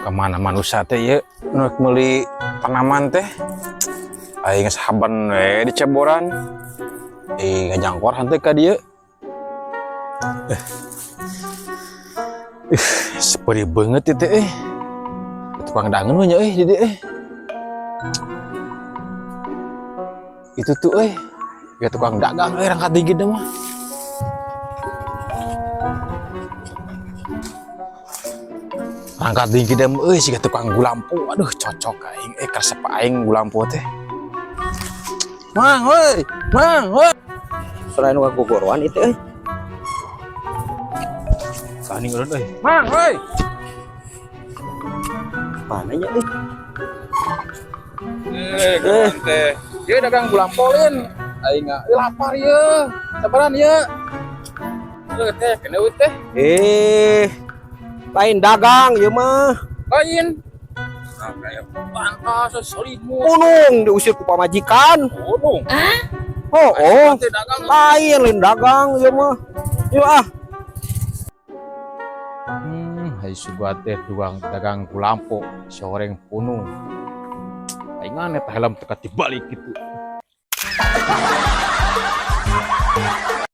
Kemana manusia teh ya nuk meuli tanaman teh aing saban we di ceboran ngajangkor henteu ka dieu seperi banget itu tukang dangen we nya di dieu itu tuh ya tukang dagang rangkat tinggi deh mah rangkat tinggi deh sih tukang gulampu aduh cocok aing keresep aing gulampu teh mang woi selain wa gogoroan itu tani urut mang woi mananya teh dia dagang gulampolin aing lapar ya sabaran ya teh kena teh lain dagang ya mah lain kayak pantas selimut unung diusir ku pamajikan unung lain dagang ya mah yuk hai subat teh dagang gulampo soreng punung aing aneh teh helm teka dibalik gitu